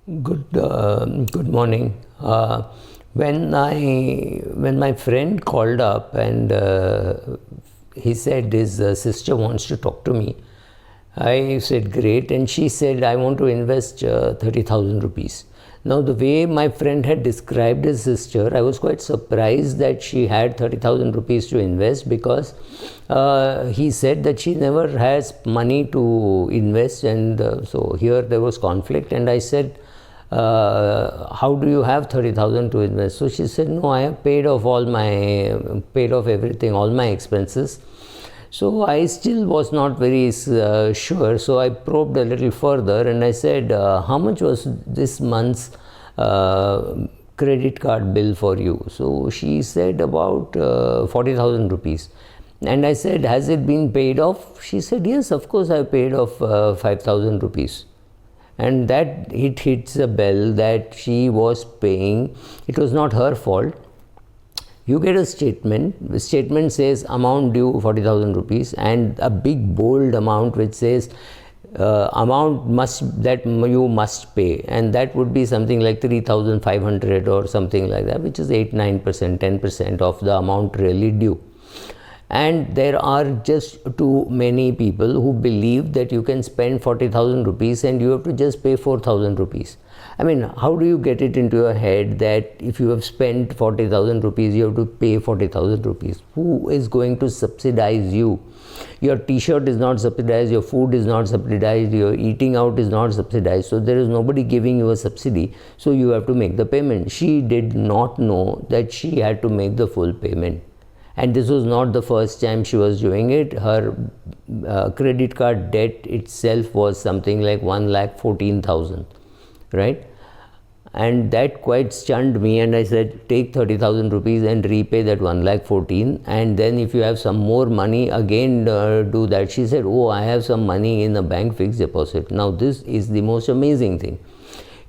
Good morning. When my friend called up and he said his sister wants to talk to me, I said great, and she said I want to invest 30,000 rupees. Now the way my friend had described his sister, I was quite surprised that she had 30,000 rupees to invest, because he said that she never has money to invest, and so here there was conflict, and I said, how do you have 30,000 to invest? So she said, no, I have paid off everything, all my expenses. So I still was not very sure. So I probed a little further and I said, how much was this month's credit card bill for you? So she said about 40,000 rupees. And I said, has it been paid off? She said, yes, of course I paid off 5,000 rupees. And that it hits a bell that she was paying. It was not her fault. You get a statement. The statement says amount due 40,000 rupees and a big bold amount which says amount that you must pay, and that would be something like 3,500 or something like that, which is 8-9%, 10% of the amount really due. And there are just too many people who believe that you can spend 40,000 rupees and you have to just pay 4,000 rupees. I mean, how do you get it into your head that if you have spent 40,000 rupees, you have to pay 40,000 rupees? Who is going to subsidize you? Your t-shirt is not subsidized, your food is not subsidized, your eating out is not subsidized. So there is nobody giving you a subsidy. So you have to make the payment. She did not know that she had to make the full payment. And this was not the first time she was doing it. Her credit card debt itself was something like 1,14,000, right? And that quite stunned me, and I said, take 30,000 rupees and repay that 1,14,000, and then if you have some more money, again do that. She said, oh, I have some money in a bank fixed deposit. Now this is the most amazing thing.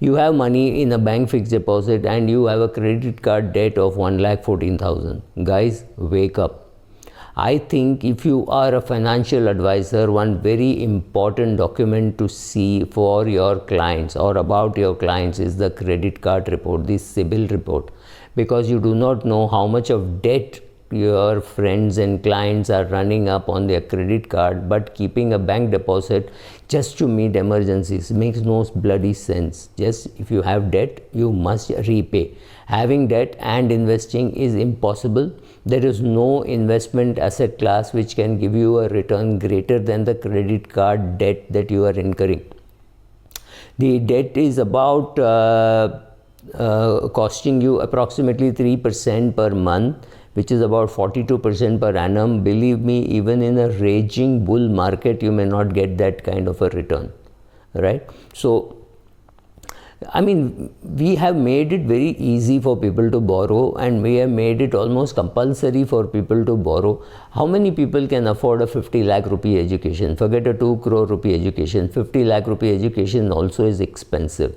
You have money in a bank fixed deposit and you have a credit card debt of 1,14,000. Guys, wake up. I think if you are a financial advisor, one very important document to see for your clients or about your clients is the credit card report, the CIBIL report, because you do not know how much of debt your friends and clients are running up on their credit card, but keeping a bank deposit just to meet emergencies makes no bloody sense. Just if you have debt, you must repay. Having debt and investing is impossible. There is no investment asset class which can give you a return greater than the credit card debt that you are incurring. The debt is about costing you approximately 3% per month, which is about 42% per annum. Believe me, even in a raging bull market, you may not get that kind of a return, right? So, I mean, we have made it very easy for people to borrow, and we have made it almost compulsory for people to borrow. How many people can afford a 50 lakh rupee education? Forget a 2 crore rupee education. 50 lakh rupee education also is expensive.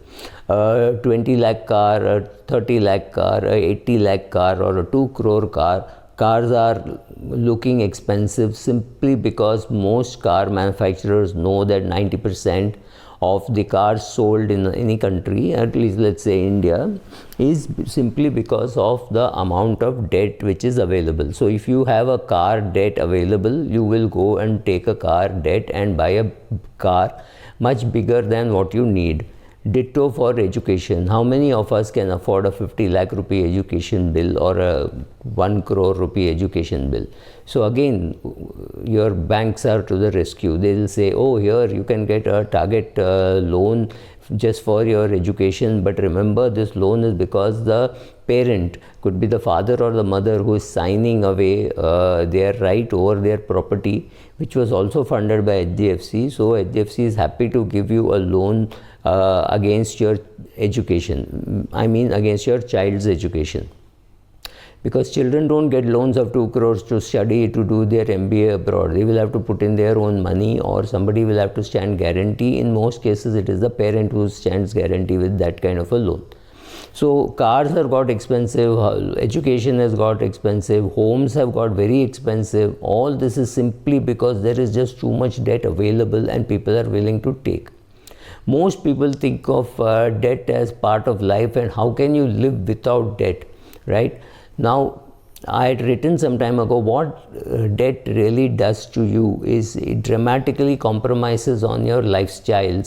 20 lakh car, a 30 lakh car, a 80 lakh car, or a 2 crore car. Cars are looking expensive simply because most car manufacturers know that 90% of the cars sold in any country, at least let's say India, is simply because of the amount of debt which is available. So if you have a car debt available, you will go and take a car debt and buy a car much bigger than what you need. Ditto for education. How many of us can afford a 50 lakh rupee education bill or a 1 crore rupee education bill? So again, your banks are to the rescue. They will say, oh, here you can get a target loan just for your education, but remember, this loan is because the parent, could be the father or the mother, who is signing away their right over their property, which was also funded by HDFC. So HDFC is happy to give you a loan against your education, I mean against your child's education. Because children don't get loans of 2 crores to study, to do their MBA abroad. They will have to put in their own money, or somebody will have to stand guarantee. In most cases, it is the parent who stands guarantee with that kind of a loan. So cars have got expensive, education has got expensive, homes have got very expensive. All this is simply because there is just too much debt available and people are willing to take. Most people think of debt as part of life, and how can you live without debt, right? Now, I had written some time ago, what debt really does to you is it dramatically compromises on your lifestyle.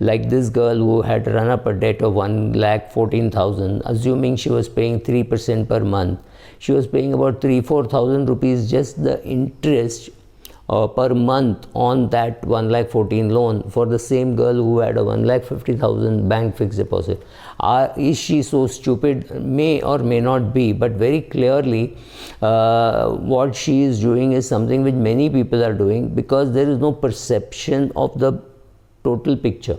Like this girl who had run up a debt of 1,14,000, assuming she was paying 3% per month. She was paying about 3,000-4,000 rupees just the interest per month on that 1,14,000 loan for the same girl who had a 1,50,000 bank fixed deposit. Is she so stupid? May or may not be, but very clearly what she is doing is something which many people are doing, because there is no perception of the total picture.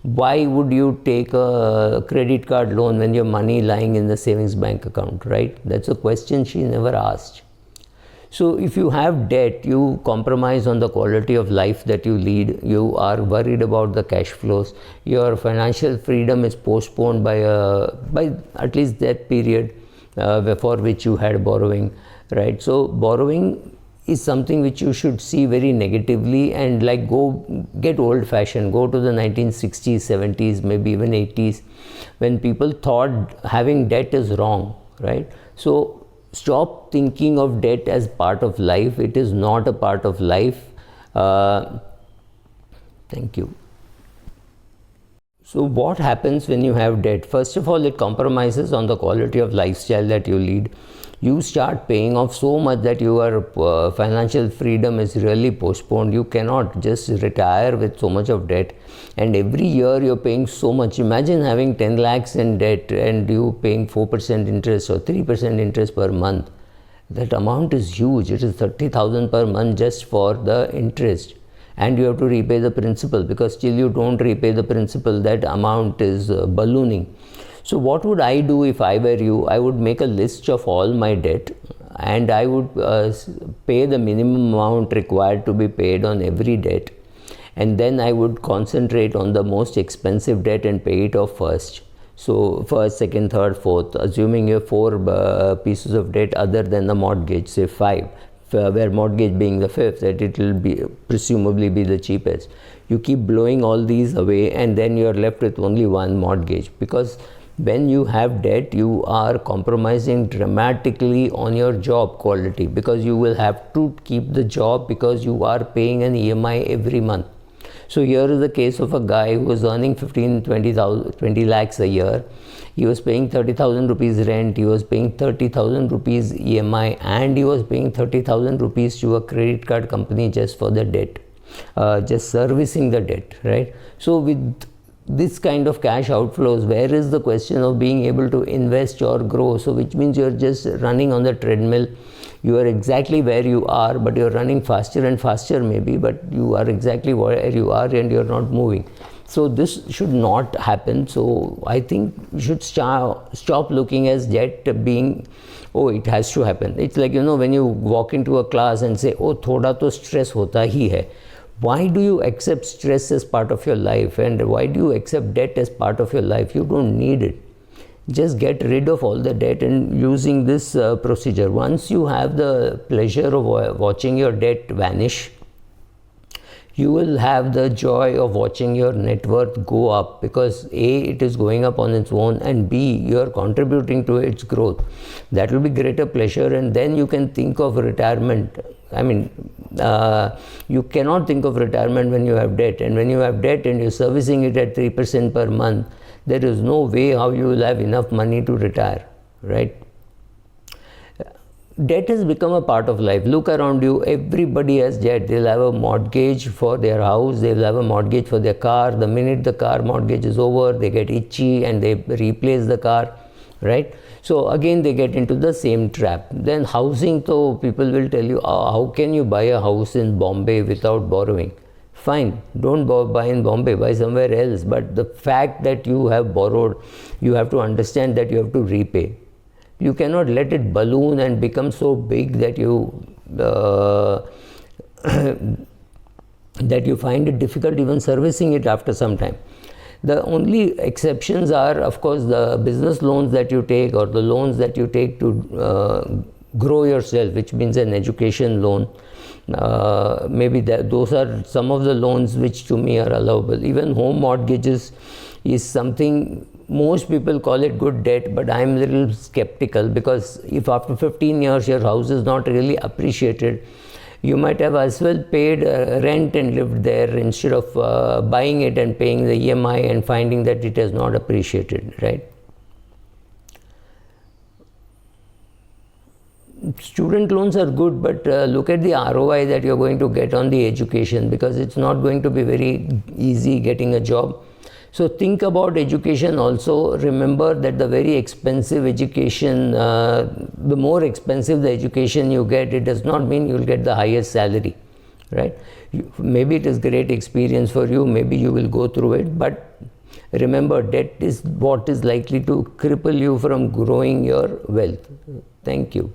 Why would you take a credit card loan when your money lying in the savings bank account, right? That's a question she never asked. So if you have debt, you compromise on the quality of life that you lead. You are worried about the cash flows. Your financial freedom is postponed by at least that period for which you had borrowing, right? So borrowing is something which you should see very negatively, and like go get old fashioned, go to the 1960s, 70s, maybe even 80s, when people thought having debt is wrong, right? So stop thinking of debt as part of life. It is not a part of life. Thank you. So what happens when you have debt? First of all, it compromises on the quality of lifestyle that you lead. You start paying off so much that your financial freedom is really postponed. You cannot just retire with so much of debt, and every year you're paying so much. Imagine having 10 lakhs in debt and you paying 4% interest or 3% interest per month. That amount is huge. It is 30,000 per month just for the interest, and you have to repay the principal, because till you don't repay the principal, that amount is ballooning. So what would I do if I were you? I would make a list of all my debt, and I would pay the minimum amount required to be paid on every debt, and then I would concentrate on the most expensive debt and pay it off first. So first, second, third, fourth, assuming you have 4 pieces of debt other than the mortgage, say 5, where mortgage being the 5th, that it will be presumably be the cheapest. You keep blowing all these away, and then you are left with only one mortgage, because when you have debt, you are compromising dramatically on your job quality, because you will have to keep the job because you are paying an EMI every month. So here is the case of a guy who was earning 20 lakhs a year. He was paying 30,000 rupees rent, he was paying 30,000 rupees EMI, and he was paying 30,000 rupees to a credit card company just for the debt, just servicing the debt, right? So with this kind of cash outflows, where is the question of being able to invest or grow? So which means you're just running on the treadmill. You are exactly where you are, but you're running faster and faster maybe, but you are exactly where you are and you're not moving. So this should not happen. So I think you should stop looking as debt being, oh, it has to happen. It's like, when you walk into a class and say, oh, thoda to stress hota hi hai. Why do you accept stress as part of your life, and why do you accept debt as part of your life? You don't need it. Just get rid of all the debt, and using this procedure, once you have the pleasure of watching your debt vanish, you will have the joy of watching your net worth go up, because A, it is going up on its own, and B, you are contributing to its growth. That will be greater pleasure, and then you can think of retirement. I mean, you cannot think of retirement when you have debt, and when you have debt and you're servicing it at 3% per month, there is no way how you will have enough money to retire, right? Debt has become a part of life. Look around you, everybody has debt. They'll have a mortgage for their house, they'll have a mortgage for their car. The minute the car mortgage is over, they get itchy and they replace the car, right? So again they get into the same trap. Then housing, though, people will tell you, how can you buy a house in Bombay without borrowing? Fine, don't buy in Bombay, buy somewhere else. But the fact that you have borrowed, you have to understand that you have to repay. You cannot let it balloon and become so big that you find it difficult even servicing it after some time. The only exceptions are, of course, the business loans that you take, or the loans that you take to grow yourself, which means an education loan. Maybe those are some of the loans which to me are allowable. Even home mortgages is something, most people call it good debt, but I'm a little skeptical, because if after 15 years your house is not really appreciated, you might have as well paid rent and lived there instead of buying it and paying the EMI and finding that it has not appreciated, right? Student loans are good, but look at the ROI that you're going to get on the education, because it's not going to be very easy getting a job. So think about education also. Remember that the very expensive education, the more expensive the education you get, it does not mean you'll get the highest salary, right? Maybe it is great experience for you, maybe you will go through it, but remember, debt is what is likely to cripple you from growing your wealth. Thank you.